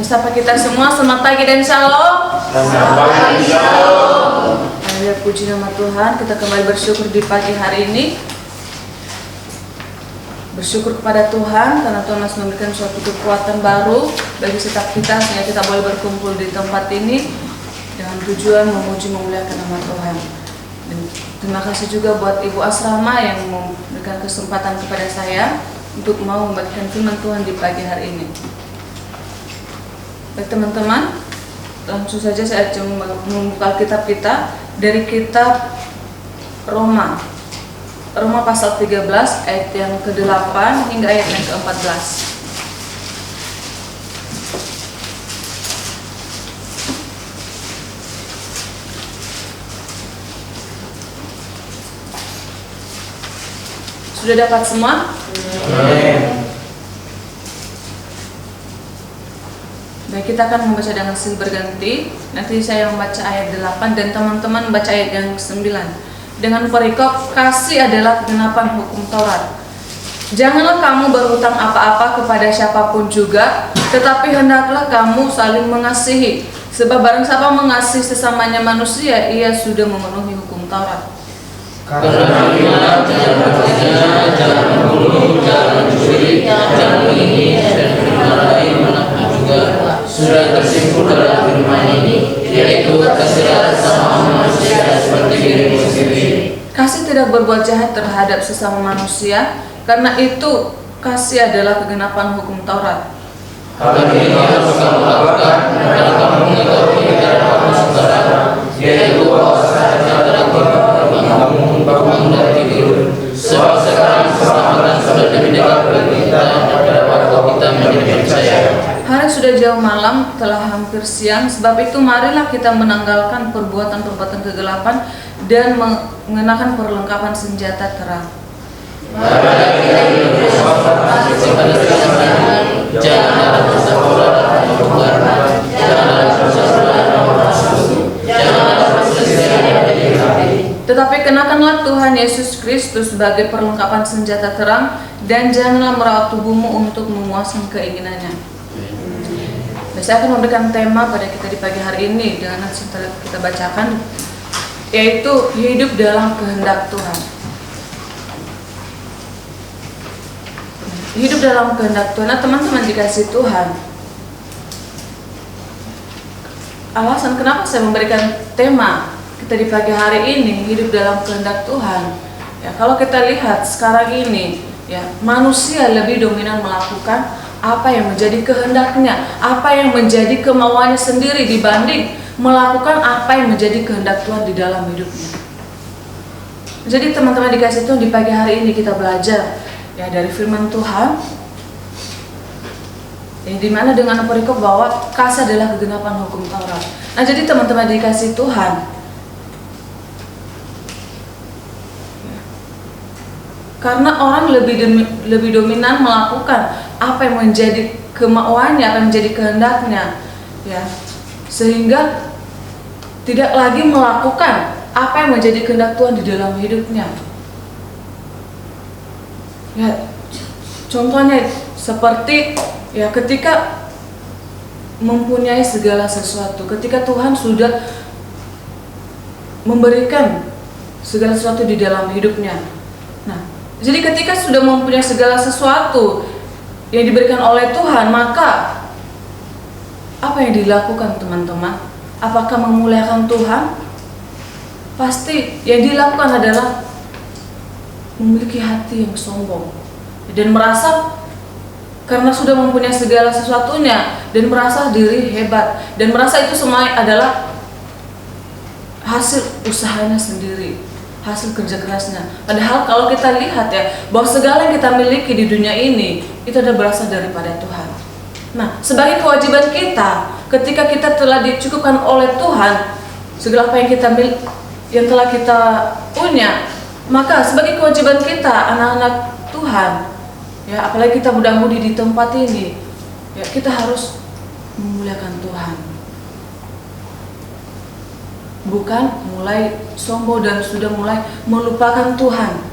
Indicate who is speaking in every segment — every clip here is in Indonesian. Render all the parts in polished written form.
Speaker 1: Sapa kita semua, selamat pagi dan shalom.
Speaker 2: Selamat pagi, shalom.
Speaker 1: Haleluya, puji nama Tuhan. Kita kembali bersyukur di pagi hari ini. Bersyukur kepada Tuhan karena Tuhan masih memberikan suatu kekuatan baru bagi setiap kita sehingga kita boleh berkumpul di tempat ini dengan tujuan memuji memuliakan nama Tuhan. Dan terima kasih juga buat Ibu Asrama yang memberikan kesempatan kepada saya untuk mau membagikan firman Tuhan di pagi hari ini. Baik teman-teman, langsung saja saya membuka kitab kita dari kitab Roma pasal 13 ayat yang ke-8 hingga ayat yang ke-14. Sudah dapat semua? Baik, kita akan membaca dengan silih berganti. Nanti saya membaca ayat 8 dan teman-teman membaca ayat yang 9. Dengan perikop kasih adalah kegenapan hukum Taurat. Janganlah kamu berhutang apa-apa kepada siapapun juga, tetapi hendaklah kamu saling mengasihi. Sebab barang siapa mengasihi sesamanya manusia, ia sudah memenuhi hukum Taurat.
Speaker 2: Karena iman jangan berzina, jangan membunuh, jangan mencuri, jangan mengingini, dan firman lain manapun juga sudah tersimpul dalam firman ini, yaitu kasihlah sesama manusia seperti dirimu sendiri.
Speaker 1: Kasih tidak berbuat jahat terhadap sesama manusia, karena itu kasih adalah kegenapan hukum Taurat.
Speaker 2: Hal ini harus kamu lakukan karena kamu mengetahui cara kamu saudara, yaitu bahwa saatnya adalah bagi kamu bangun dari tidur. Sebab sekarang keselamatan sudah lebih dekat bagi kita daripada waktu kita menjadi percaya.
Speaker 1: Hari sudah jauh malam, telah hampir siang, sebab itu marilah kita menanggalkan perbuatan-perbuatan kegelapan dan mengenakan perlengkapan senjata terang.
Speaker 2: Marilah kita bersama-sama kepada kebenaran, janganlah bersalah atau berwarna, janganlah bersalah atau bersusu, janganlah berselisih dari hati.
Speaker 1: Tetapi kenakanlah Tuhan Yesus Kristus sebagai perlengkapan senjata terang, dan janganlah merawat tubuhmu untuk memuaskan keinginannya. Nah, saya akan memberikan tema pada kita di pagi hari ini dengan nanti kita bacakan, yaitu hidup dalam kehendak Tuhan. Hidup dalam kehendak Tuhan. Nah, teman-teman dikasih Tuhan, alasan kenapa saya memberikan tema kita di pagi hari ini hidup dalam kehendak Tuhan. Ya, kalau kita lihat sekarang ini, ya, manusia lebih dominan melakukan apa yang menjadi kehendaknya, apa yang menjadi kemauannya sendiri dibanding melakukan apa yang menjadi kehendak Tuhan di dalam hidupnya. Jadi teman-teman dikasih Tuhan, di pagi hari ini kita belajar ya dari firman Tuhan, yang dimana dengan perikop bahwa kasih adalah kegenapan hukum Taurat. Nah, jadi teman-teman dikasih Tuhan, karena orang lebih dominan melakukan apa yang menjadi kemauannya, apa yang menjadi kehendaknya, ya, sehingga tidak lagi melakukan apa yang menjadi kehendak Tuhan di dalam hidupnya. Ya, contohnya seperti ya ketika mempunyai segala sesuatu, ketika Tuhan sudah memberikan segala sesuatu di dalam hidupnya. Nah, jadi ketika sudah mempunyai segala sesuatu yang diberikan oleh Tuhan, maka apa yang dilakukan teman-teman? Apakah memuliakan Tuhan? Pasti yang dilakukan adalah memiliki hati yang sombong dan merasa karena sudah mempunyai segala sesuatunya dan merasa diri hebat dan merasa itu semua adalah hasil usahanya sendiri, hasil kerja kerasnya. Padahal kalau kita lihat ya, bahwa segala yang kita miliki di dunia ini itu adalah berasal daripada Tuhan. Nah, sebagai kewajiban kita, ketika kita telah dicukupkan oleh Tuhan segala apa yang telah kita punya, maka sebagai kewajiban kita anak-anak Tuhan, ya, apalagi kita muda-mudi di tempat ini, ya, kita harus memuliakan Tuhan. Bukan mulai sombong dan sudah mulai melupakan Tuhan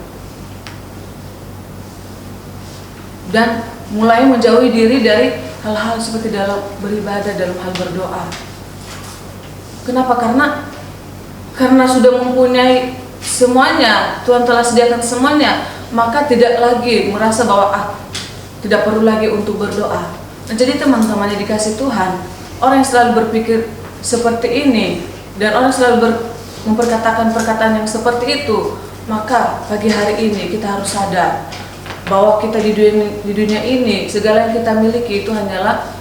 Speaker 1: dan mulai menjauhi diri dari hal-hal seperti dalam beribadah, dalam hal berdoa. Kenapa? Karena sudah mempunyai semuanya, Tuhan telah sediakan semuanya, maka tidak lagi merasa bahwa tidak perlu lagi untuk berdoa. Nah, jadi teman-teman yang dikasih Tuhan, orang yang selalu berpikir seperti ini dan orang selalu memperkatakan perkataan yang seperti itu, maka pagi hari ini kita harus sadar bahwa kita di dunia ini, segala yang kita miliki itu hanyalah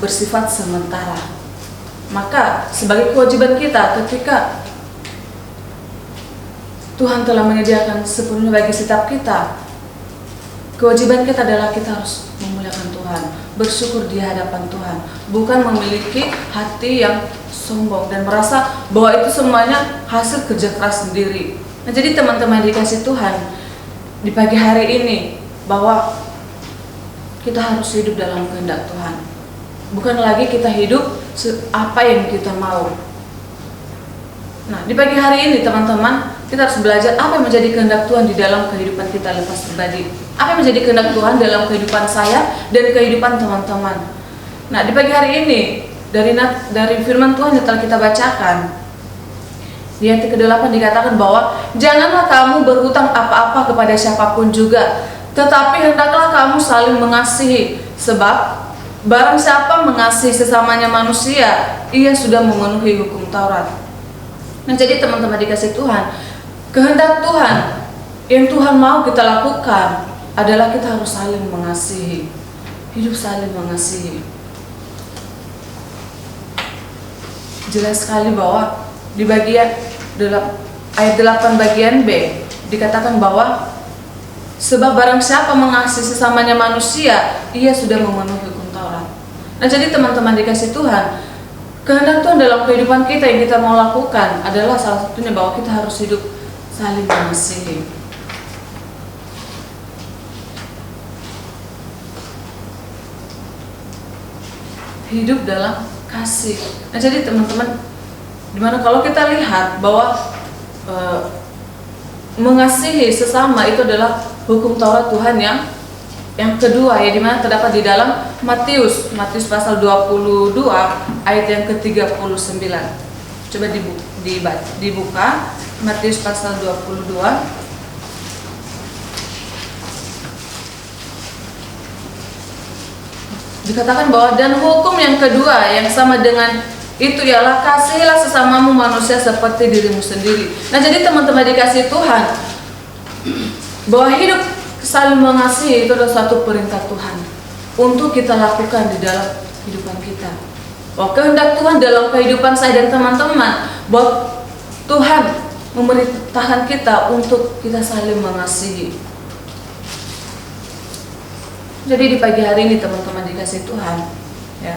Speaker 1: bersifat sementara. Maka sebagai kewajiban kita, ketika Tuhan telah menyediakan sepenuhnya bagi setiap kita, kewajiban kita adalah kita harus memuliakan Tuhan, bersyukur di hadapan Tuhan, bukan memiliki hati yang sombong dan merasa bahwa itu semuanya hasil kerja keras sendiri. Nah, jadi teman-teman dikasih Tuhan, di pagi hari ini, bahwa kita harus hidup dalam kehendak Tuhan. Bukan lagi kita hidup apa yang kita mau. Nah, di pagi hari ini teman-teman, kita harus belajar apa yang menjadi kehendak Tuhan di dalam kehidupan kita lepas pribadi. Apa yang menjadi kehendak Tuhan dalam kehidupan saya dan kehidupan teman-teman. Nah, di pagi hari ini, dari firman Tuhan yang telah kita bacakan, di ayat ke-8 dikatakan bahwa janganlah kamu berhutang apa-apa kepada siapapun juga, tetapi hendaklah kamu saling mengasihi, sebab barang siapa mengasihi sesamanya manusia, ia sudah memenuhi hukum Taurat. Nah, jadi teman-teman dikasih Tuhan, kehendak Tuhan yang Tuhan mau kita lakukan adalah kita harus saling mengasihi, hidup saling mengasihi. Jelas sekali bahwa di bagian ayat 8 bagian B dikatakan bahwa sebab barang siapa mengasihi sesamanya manusia, ia sudah memenuhi hukum Taurat. Nah, jadi teman-teman dikasih Tuhan, kehendak Tuhan dalam kehidupan kita yang kita mau lakukan adalah salah satunya bahwa kita harus hidup saling mengasihi. Hidup dalam kasih. Nah, jadi teman-teman, dimana kalau kita lihat bahwa mengasihi sesama itu adalah hukum Taurat Tuhan yang kedua, ya, dimana terdapat di dalam Matius pasal 22 ayat yang ke-39. Coba dibuka Matius pasal 22. Dikatakan bahwa dan hukum yang kedua yang sama dengan itu ialah kasihilah sesamamu manusia seperti dirimu sendiri. Nah, jadi teman-teman dikasih Tuhan, bahwa hidup saling mengasihi itu adalah suatu perintah Tuhan untuk kita lakukan di dalam kehidupan kita. Bahwa kehendak Tuhan dalam kehidupan saya dan teman-teman, bahwa Tuhan memerintahkan kita untuk kita saling mengasihi. Jadi di pagi hari ini teman-teman dikasih Tuhan, ya,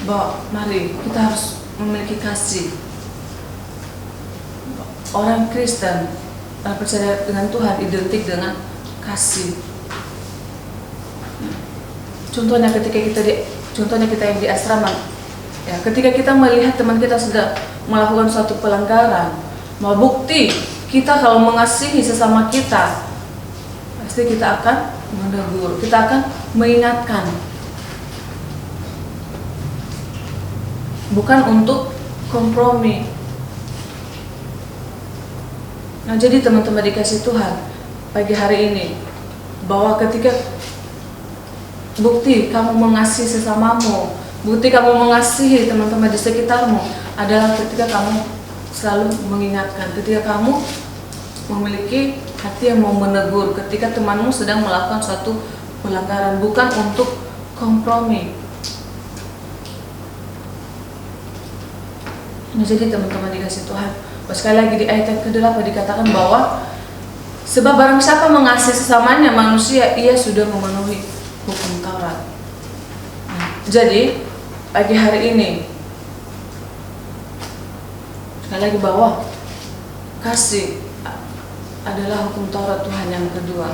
Speaker 1: bahwa mari kita harus memiliki kasih. Orang Kristen, orang percaya dengan Tuhan identik dengan kasih. Contohnya kita yang di asrama, ya, ketika kita melihat teman kita sudah melakukan suatu pelanggaran, mau bukti kita kalau mengasihi sesama kita, pasti kita akan menegur, kita akan mengingatkan. Bukan untuk kompromi. Nah, jadi teman-teman dikasih Tuhan pagi hari ini, bahwa ketika bukti kamu mengasihi sesamamu, bukti kamu mengasihi teman-teman di sekitarmu adalah ketika kamu selalu mengingatkan, ketika kamu memiliki hati yang mau menegur, ketika temanmu sedang melakukan suatu pelanggaran, bukan untuk kompromi. Nah, jadi teman-teman dikasih Tuhan, sekali lagi di ayat yang ke-8 dikatakan bahwa sebab barang siapa mengasihi sesamanya manusia, ia sudah memenuhi hukum Taurat. Nah, jadi pagi hari ini sekali lagi bahwa kasih adalah hukum Taurat Tuhan yang kedua.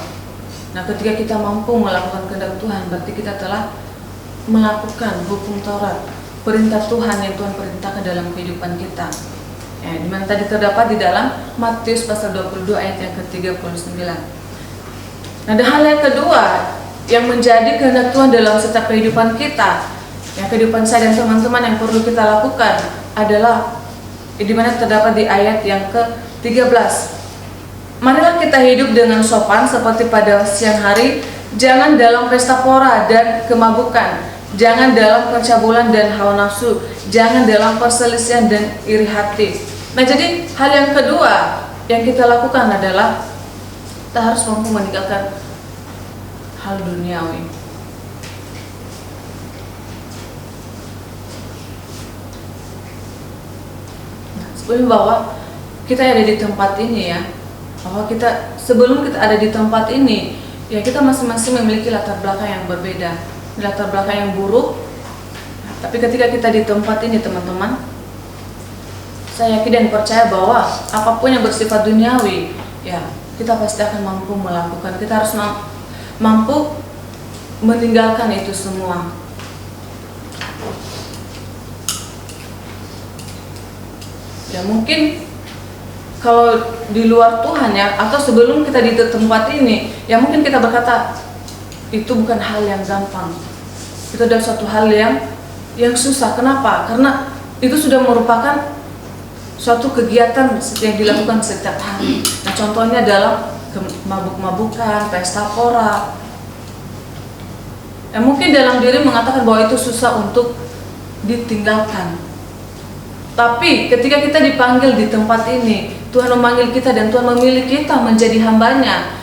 Speaker 1: Nah, ketika kita mampu melakukan kehendak Tuhan, berarti kita telah melakukan hukum Taurat, perintah Tuhan yang Tuhan perintahkan dalam kehidupan kita. Ya, dimana tadi terdapat di dalam Matius pasal 22 ayat yang ke-39. Nah, dan hal yang kedua yang menjadi kehendak Tuhan dalam setiap kehidupan kita, yang kehidupan saya dan teman-teman yang perlu kita lakukan adalah di mana terdapat di ayat yang ke-13. Marilah kita hidup dengan sopan seperti pada siang hari, jangan dalam pesta pora dan kemabukan, jangan dalam pencabulan dan hawa nafsu, jangan dalam perselisihan dan iri hati. Nah, jadi hal yang kedua yang kita lakukan adalah kita harus mampu meninggalkan hal duniawi. Nah, sebelum bahwa kita ada di tempat ini ya, bahwa kita sebelum kita ada di tempat ini ya, kita masing-masing memiliki latar belakang yang berbeda, latar belakang yang buruk. Nah, tapi ketika kita di tempat ini teman-teman, saya yakin dan percaya bahwa apapun yang bersifat duniawi ya, kita pasti akan mampu melakukan. Kita harus mampu meninggalkan itu semua. Ya mungkin kalau di luar Tuhan ya, atau sebelum kita di tempat ini ya, mungkin kita berkata itu bukan hal yang gampang, itu adalah suatu hal yang susah. Kenapa? Karena itu sudah merupakan suatu kegiatan yang dilakukan setiap hari. Nah, contohnya dalam mabuk-mabukan, pesta pora. Mungkin dalam diri mengatakan bahwa itu susah untuk ditinggalkan. Tapi ketika kita dipanggil di tempat ini, Tuhan memanggil kita dan Tuhan memilih kita menjadi hambanya,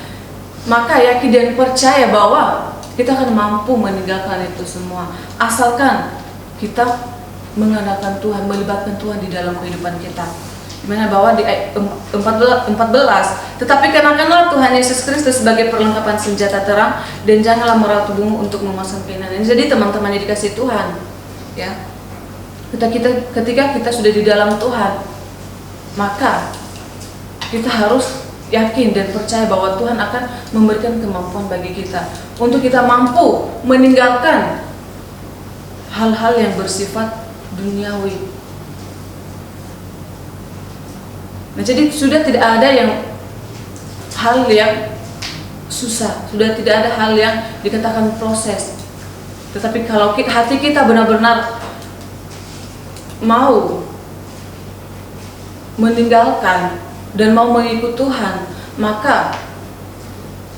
Speaker 1: maka yakin dan percaya bahwa kita akan mampu meninggalkan itu semua. Asalkan kita mengandalkan Tuhan, melibatkan Tuhan di dalam kehidupan kita. Dimana bahwa di ayat 14, tetapi kenakanlah Tuhan Yesus Kristus sebagai perlengkapan senjata terang, dan janganlah merawat tubuhmu untuk memasang keinginan. Jadi teman-teman yang dikasih Tuhan ya, ketika kita sudah di dalam Tuhan, maka kita harus yakin dan percaya bahwa Tuhan akan memberikan kemampuan bagi kita untuk kita mampu meninggalkan hal-hal yang bersifat duniawi. Nah, jadi sudah tidak ada hal yang susah, sudah tidak ada hal yang dikatakan proses. Tetapi kalau hati kita benar-benar mau meninggalkan dan mau mengikut Tuhan, maka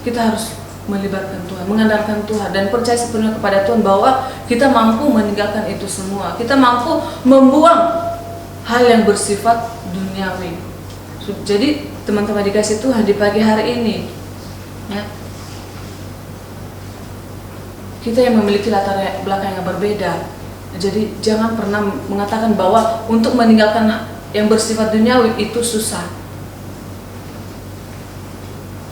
Speaker 1: kita harus melibatkan Tuhan, mengandalkan Tuhan, dan percaya sepenuhnya kepada Tuhan bahwa kita mampu meninggalkan itu semua. Kita mampu membuang hal yang bersifat duniawi. Jadi teman-teman dikasih Tuhan di pagi hari ini ya, kita yang memiliki latar belakang yang berbeda. Jadi jangan pernah mengatakan bahwa untuk meninggalkan yang bersifat duniawi itu susah.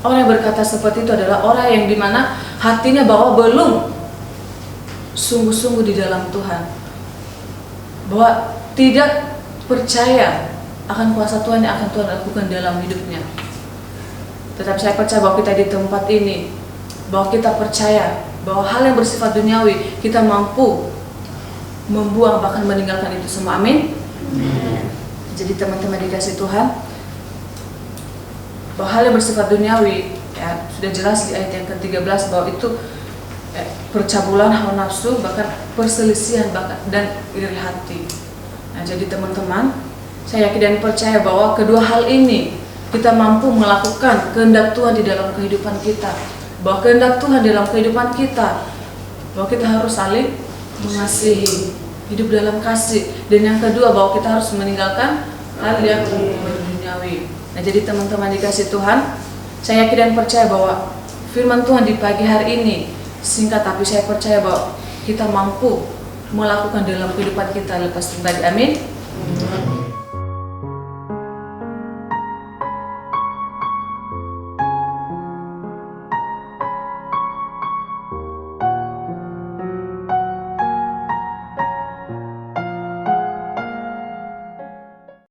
Speaker 1: Orang yang berkata seperti itu adalah orang yang dimana hatinya bahwa belum sungguh-sungguh di dalam Tuhan, bahwa tidak percaya akan kuasa Tuhan yang akan Tuhan lakukan dalam hidupnya. Tetapi saya percaya bahwa kita di tempat ini, bahwa kita percaya bahwa hal yang bersifat duniawi kita mampu membuang, bahkan meninggalkan itu semua. Amin. Jadi teman-teman dikasih Tuhan, bahwa hal yang bersifat duniawi ya, sudah jelas di ayat yang ke-13 bahwa itu percabulan, hawa nafsu, bahkan perselisihan, bahkan dan iri hati. Nah, jadi teman-teman, saya yakin dan percaya bahwa kedua hal ini kita mampu melakukan kehendak Tuhan di dalam kehidupan kita, bahwa kehendak Tuhan dalam kehidupan kita, bahwa kita harus saling mengasihi, hidup dalam kasih, dan yang kedua bahwa kita harus meninggalkan hal yang berduniawi. Nah, jadi teman-teman dikasih Tuhan, saya yakin dan percaya bahwa firman Tuhan di pagi hari ini singkat, tapi saya percaya bahwa kita mampu melakukan dalam kehidupan kita lepas pribadi. Amin.